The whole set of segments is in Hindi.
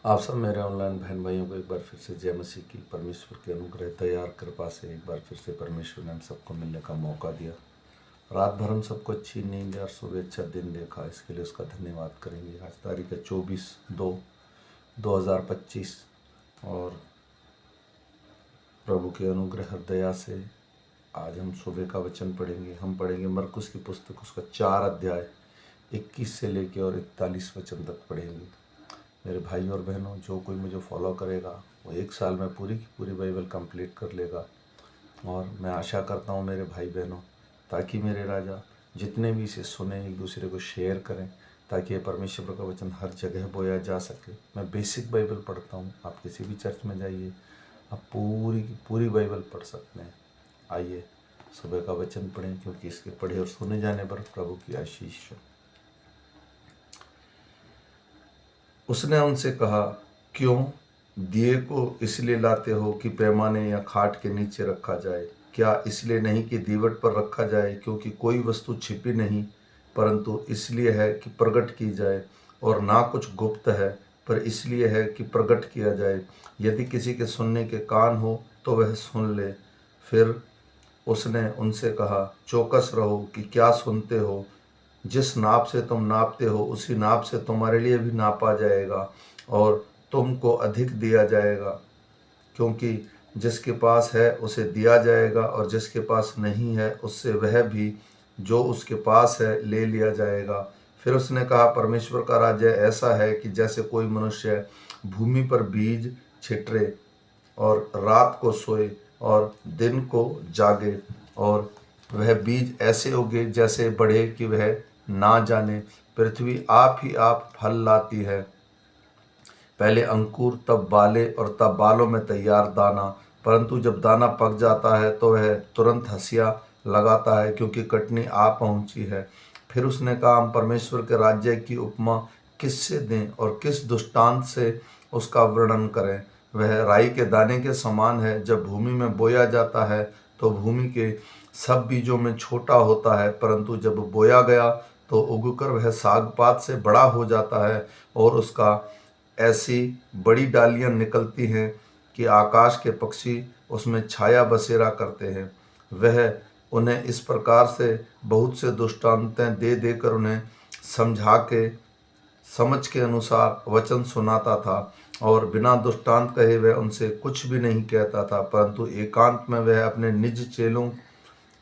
आप सब मेरे ऑनलाइन बहन भाइयों को एक बार फिर से जय मसीह की। परमेश्वर के अनुग्रह दया कृपा से एक बार फिर से परमेश्वर ने हम सबको मिलने का मौका दिया। रात भर हम सबको अच्छी नींद और सुबह अच्छा दिन देखा, इसके लिए उसका धन्यवाद करेंगे। आज तारीख है 24/2/2025 और प्रभु के अनुग्रह और दया से आज हम सुबह का वचन पढ़ेंगे। हम पढ़ेंगे मरकुस की पुस्तक, उसका 4 अध्याय 21 से लेकर और 41 वचन तक पढ़ेंगे। मेरे भाई और बहनों, जो कोई मुझे फॉलो करेगा वो 1 साल में पूरी की पूरी बाइबल कंप्लीट कर लेगा। और मैं आशा करता हूँ मेरे भाई बहनों, ताकि मेरे राजा जितने भी इसे सुने एक दूसरे को शेयर करें, ताकि ये परमेश्वर का वचन हर जगह बोया जा सके। मैं बेसिक बाइबल पढ़ता हूँ, आप किसी भी चर्च में जाइए, आप पूरी की पूरी बाइबल पढ़ सकते हैं। आइए सुबह का वचन पढ़ें, क्योंकि इसके पढ़े और सुने जाने पर प्रभु की आशीष हो। उसने उनसे कहा, क्यों दिए को इसलिए लाते हो कि पैमाने या खाट के नीचे रखा जाए? क्या इसलिए नहीं कि दीवट पर रखा जाए? क्योंकि कोई वस्तु छिपी नहीं, परंतु इसलिए है कि प्रकट की जाए। और ना कुछ गुप्त है, पर इसलिए है कि प्रकट किया जाए। यदि किसी के सुनने के कान हो तो वह सुन ले। फिर उसने उनसे कहा, चौकस रहो कि क्या सुनते हो। जिस नाप से तुम नापते हो उसी नाप से तुम्हारे लिए भी नापा जाएगा और तुमको अधिक दिया जाएगा। क्योंकि जिसके पास है उसे दिया जाएगा, और जिसके पास नहीं है उससे वह भी जो उसके पास है ले लिया जाएगा। फिर उसने कहा, परमेश्वर का राज्य ऐसा है कि जैसे कोई मनुष्य भूमि पर बीज छिटरे और रात को सोए और दिन को जागे, और वह बीज ऐसे उगे जैसे बढ़े कि वह ना जाने। पृथ्वी आप ही आप फल लाती है, पहले अंकुर, तब बाले, और तब बालों में तैयार दाना। परंतु जब दाना पक जाता है तो वह तुरंत हंसिया लगाता है, क्योंकि कटनी आ पहुंची है। फिर उसने कहा, हम परमेश्वर के राज्य की उपमा किससे दें और किस दृष्टांत से उसका वर्णन करें? वह राई के दाने के समान है। जब भूमि में बोया जाता है तो भूमि के सब बीजों में छोटा होता है, परंतु जब बोया गया तो उगकर वह सागपात से बड़ा हो जाता है, और उसका ऐसी बड़ी डालियां निकलती हैं कि आकाश के पक्षी उसमें छाया बसेरा करते हैं। वह उन्हें इस प्रकार से बहुत से दृष्टांतें दे देकर उन्हें समझा के समझ के अनुसार वचन सुनाता था, और बिना दृष्टांत कहे वह उनसे कुछ भी नहीं कहता था, परंतु एकांत में वह अपने निज चेलों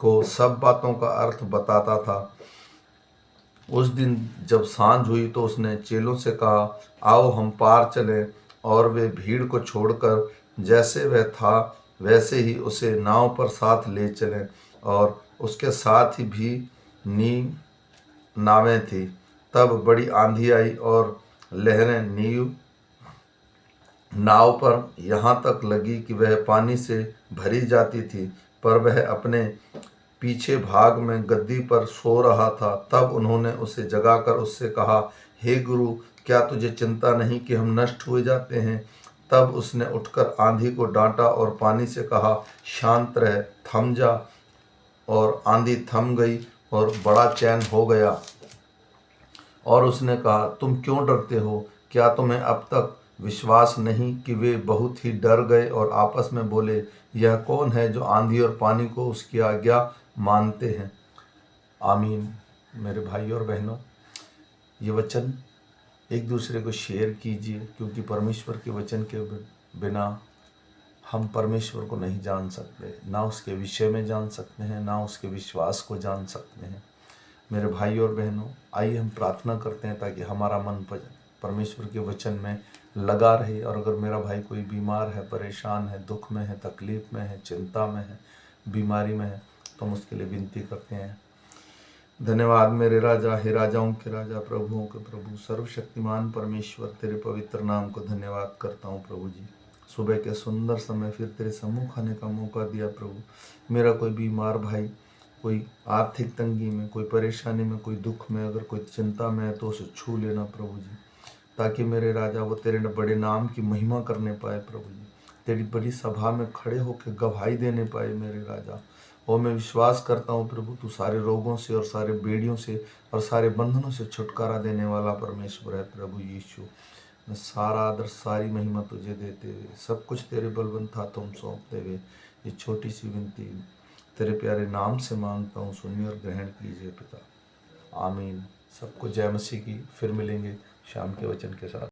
को सब बातों का अर्थ बताता था। उस दिन जब सांझ हुई तो उसने चेलों से कहा, आओ हम पार चलें। और वे भीड़ को छोड़कर जैसे वह था वैसे ही उसे नाव पर साथ ले चले, और उसके साथ ही भी नी नावें थी। तब बड़ी आंधी आई और लहरें नाव पर यहाँ तक लगी कि वह पानी से भरी जाती थी, पर वह अपने पीछे भाग में गद्दी पर सो रहा था। तब उन्होंने उसे जगाकर उससे कहा, हे गुरु, क्या तुझे चिंता नहीं कि हम नष्ट हो जाते हैं? तब उसने उठकर आंधी को डांटा और पानी से कहा, शांत रह, थम जा। और आंधी थम गई और बड़ा चैन हो गया। और उसने कहा, तुम क्यों डरते हो? क्या तुम्हें अब तक विश्वास नहीं? कि वे बहुत ही डर गए और आपस में बोले, यह कौन है जो आंधी और पानी को उसकी आज्ञा मानते हैं? आमीन। मेरे भाई और बहनों, ये वचन एक दूसरे को शेयर कीजिए, क्योंकि परमेश्वर के वचन के बिना हम परमेश्वर को नहीं जान सकते। ना उसके विषय में जान सकते हैं, ना उसके विश्वास को जान सकते हैं। मेरे भाई और बहनों, आइए हम प्रार्थना करते हैं ताकि हमारा मन परमेश्वर के वचन में लगा रहे। और अगर मेरा भाई कोई बीमार है, परेशान है, दुख में है, तकलीफ में है, चिंता में है, बीमारी में है, तो हम उसके लिए विनती करते हैं। धन्यवाद मेरे राजा, हे राजाओं के राजा, प्रभुओं के प्रभु, सर्वशक्तिमान परमेश्वर, तेरे पवित्र नाम को धन्यवाद करता हूँ प्रभु जी। सुबह के सुंदर समय फिर तेरे सम्मुख आने का मौका दिया प्रभु। मेरा कोई बीमार भाई, कोई आर्थिक तंगी में, कोई परेशानी में, कोई दुख में, अगर कोई चिंता में है तो उसे छू लेना प्रभु जी, ताकि मेरे राजा वो तेरे बड़े नाम की महिमा करने पाए प्रभु जी। तेरी बड़ी सभा में खड़े होकर गवाही देने पाए मेरे राजा। और मैं विश्वास करता हूँ प्रभु, तू सारे रोगों से और सारे बेड़ियों से और सारे बंधनों से छुटकारा देने वाला परमेश्वर है प्रभु यीशु। मैं सारा आदर सारी महिमा तुझे देते हुए, सब कुछ तेरे बलवंत हाथों में सौंपते हुए ये छोटी सी विनती तेरे प्यारे नाम से मांगता हूँ, सुनिए और ग्रहण कीजिए पिता। आमीन। सबको जय मसीह की। फिर मिलेंगे शाम के वचन के साथ।